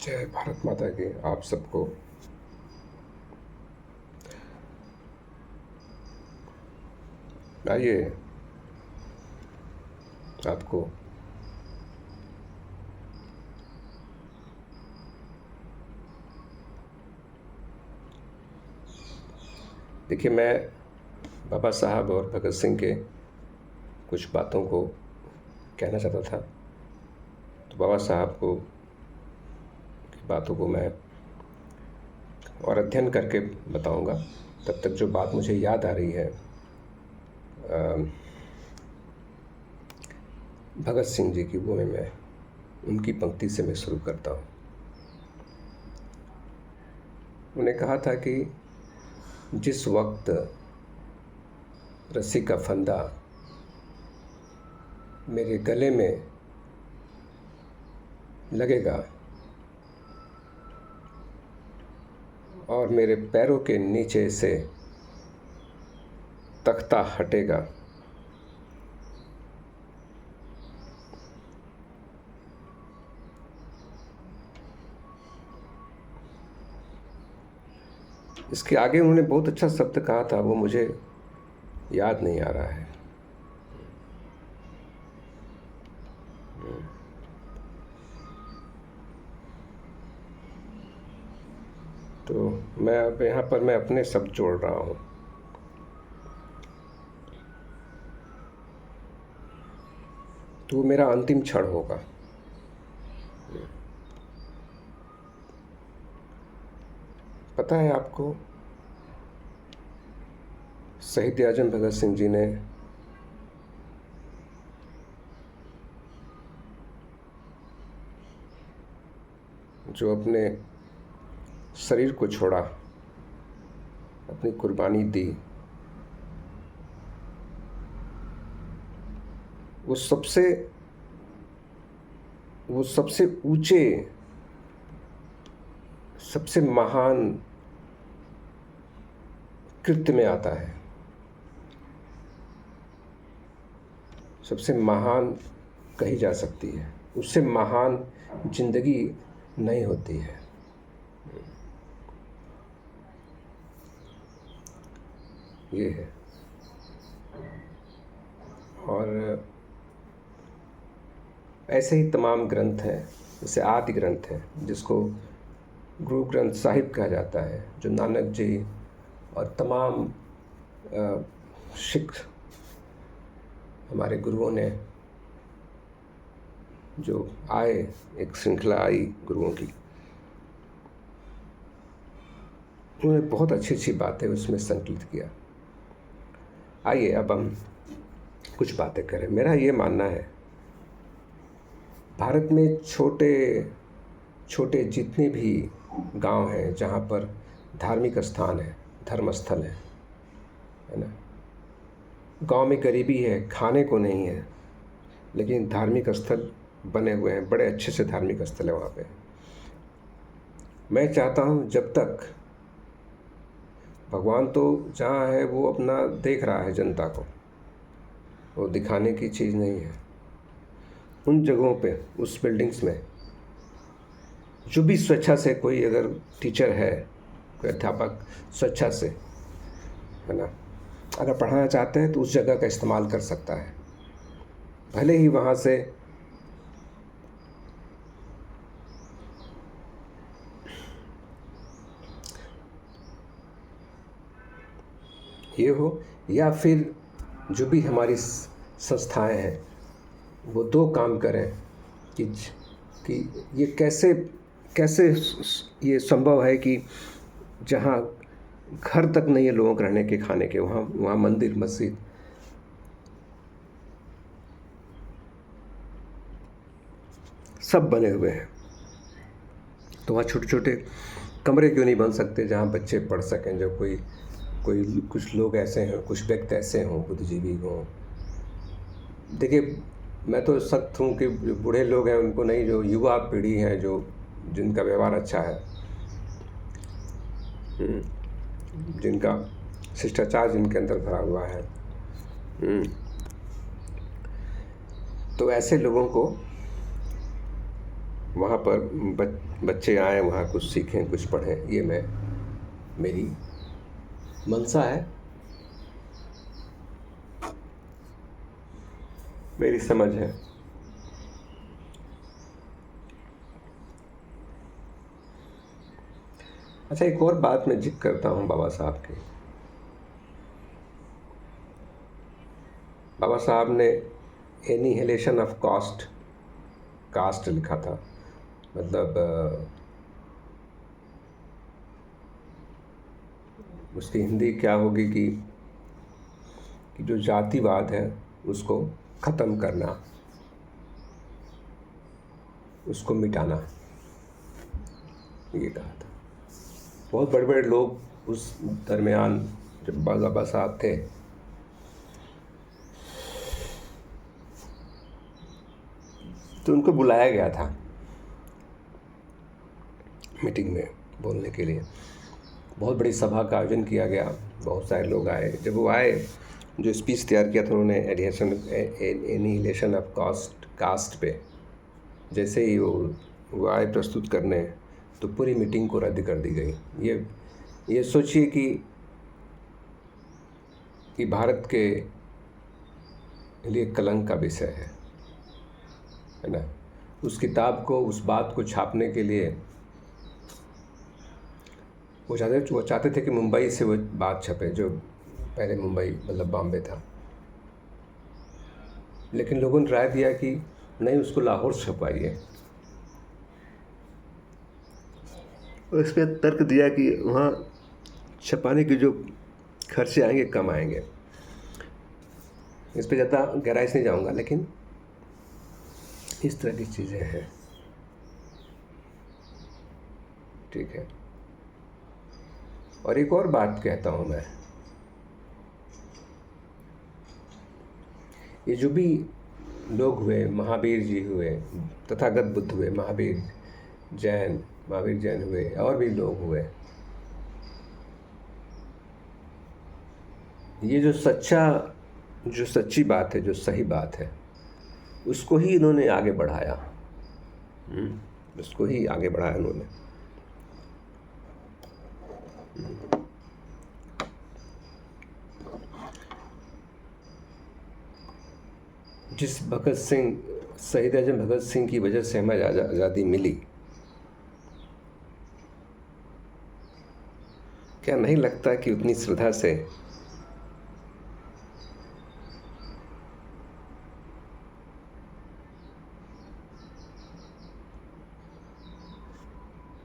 जय भारत माता की आप सबको। आइए आपको देखिए, मैं बाबा साहब और भगत सिंह के कुछ बातों को कहना चाहता था। तो बाबा साहब को की बातों को मैं और अध्ययन करके बताऊंगा। तब तक जो बात मुझे याद आ रही है, भगत सिंह जी की, वो मैं उनकी पंक्ति से मैं शुरू करता हूँ। उन्हें कहा था कि जिस वक्त रस्सी का फंदा मेरे गले में लगेगा और मेरे पैरों के नीचे से तख्ता हटेगा, इसके आगे उन्होंने बहुत अच्छा शब्द कहा था, वो मुझे याद नहीं आ रहा है। तो मैं अब यहाँ पर मैं अपने शब्द जोड़ रहा हूँ। तो वो मेरा अंतिम क्षण होगा। पता है आपको, शहीद आजम भगत सिंह जी ने जो अपने शरीर को छोड़ा, अपनी कुर्बानी दी, वो सबसे ऊंचे, सबसे महान कृत्य में आता है। सबसे महान कही जा सकती है, उससे महान जिंदगी नहीं होती है। ये है। और ऐसे ही तमाम ग्रंथ हैं, जैसे आदि ग्रंथ है जिसको गुरु ग्रंथ साहिब कहा जाता है, जो नानक जी और तमाम सिख हमारे गुरुओं ने जो आए, एक श्रृंखला आई गुरुओं की, उन्होंने बहुत अच्छी अच्छी बातें उसमें संकलित किया। आइए अब हम कुछ बातें करें। मेरा ये मानना है, भारत में छोटे छोटे जितने भी गांव हैं जहाँ पर धार्मिक स्थान है, धर्म स्थल है ना। गांव में गरीबी है, खाने को नहीं है, लेकिन धार्मिक स्थल बने हुए हैं, बड़े अच्छे से धार्मिक स्थल है वहाँ पे। मैं चाहता हूँ जब तक भगवान तो जहाँ है वो अपना देख रहा है जनता को, वो दिखाने की चीज़ नहीं है। उन जगहों पे, उस बिल्डिंग्स में जो भी स्वेच्छा से, कोई अगर टीचर है, कोई अध्यापक स्वेच्छा से, है ना, अगर पढ़ाना चाहते हैं तो उस जगह का इस्तेमाल कर सकता है। भले ही वहाँ से ये हो, या फिर जो भी हमारी संस्थाएं हैं वो दो काम करें कि ये कैसे कैसे ये संभव है कि जहाँ घर तक नहीं है लोगों के रहने के, खाने के, वहाँ मंदिर मस्जिद सब बने हुए हैं। तो वहाँ छोटे छोटे कमरे क्यों नहीं बन सकते जहाँ बच्चे पढ़ सकें, जो कुछ लोग ऐसे हैं, कुछ व्यक्ति ऐसे हों, बुद्धिजीवी हों। देखिए, मैं तो सख्त हूँ कि जो बूढ़े लोग हैं उनको नहीं, जो युवा पीढ़ी है, जो जिनका व्यवहार अच्छा है, जिनका शिष्टाचार जिनके अंदर भरा हुआ है, तो ऐसे लोगों को वहाँ पर बच्चे आएँ, वहाँ कुछ सीखें, कुछ पढ़ें, ये मेरी मंशा है, मेरी समझ है। अच्छा, एक और बात मैं जिक्र करता हूँ बाबा साहब की। बाबा साहब ने एनिहिलेशन ऑफ कास्ट लिखा था। मतलब उसकी हिंदी क्या होगी कि जो जातिवाद है उसको ख़त्म करना, उसको मिटाना, ये कहा था। बहुत बड़े बड़े लोग उस दरमियान जब बाबा साहब थे, तो उनको बुलाया गया था मीटिंग में बोलने के लिए। बहुत बड़ी सभा का आयोजन किया गया, बहुत सारे लोग आए। जब वो आए, जो स्पीच तैयार किया था उन्होंने एनिहिलेशन ऑफ कास्ट पे, जैसे ही वो आए प्रस्तुत करने, तो पूरी मीटिंग को रद्द कर दी गई। ये सोचिए कि भारत के लिए कलंक का विषय है ना। उस किताब को, उस बात को छापने के लिए वो चाहते थे कि मुंबई से वो बात छपे, जो पहले मुंबई मतलब बॉम्बे था। लेकिन लोगों ने राय दिया कि नहीं, उसको लाहौर से छपवाइए। उस पर तर्क दिया कि वहाँ छपाने के जो खर्चे आएंगे कम आएंगे। इस पर ज़्यादा गहराई से नहीं जाऊँगा, लेकिन इस तरह की चीज़ें हैं। ठीक है। और एक और बात कहता हूँ मैं, ये जो भी लोग हुए, महावीर जी हुए, तथागत बुद्ध हुए, महावीर जैन हुए, और भी लोग हुए, ये जो सच्ची बात है, जो सही बात है, उसको ही इन्होंने आगे बढ़ाया। उसको ही आगे बढ़ाया उन्होंने। जिस शहीद आजम भगत सिंह की वजह से हमें आज़ादी मिली, क्या नहीं लगता कि उतनी श्रद्धा से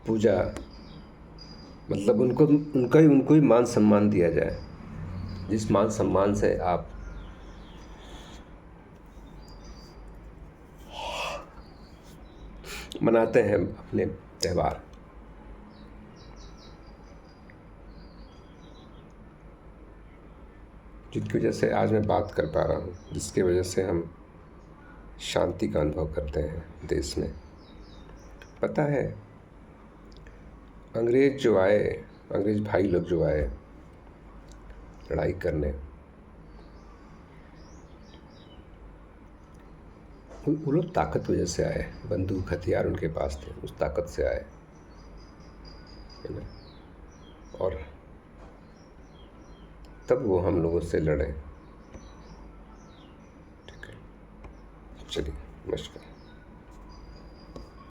पूजा, मतलब उनको ही मान सम्मान दिया जाए, जिस मान सम्मान से आप मनाते हैं अपने त्यौहार। जिसकी वजह से आज मैं बात कर पा रहा हूँ, जिसकी वजह से हम शांति का अनुभव करते हैं देश में। पता है, अंग्रेज भाई लोग जो आए लड़ाई करने, वो लोग ताकत वजह से आए, बंदूक हथियार उनके पास थे, उस ताकत से आए, है ना। और तब वो हम लोगों से लड़े। ठीक है, चलिए, नमस्कार।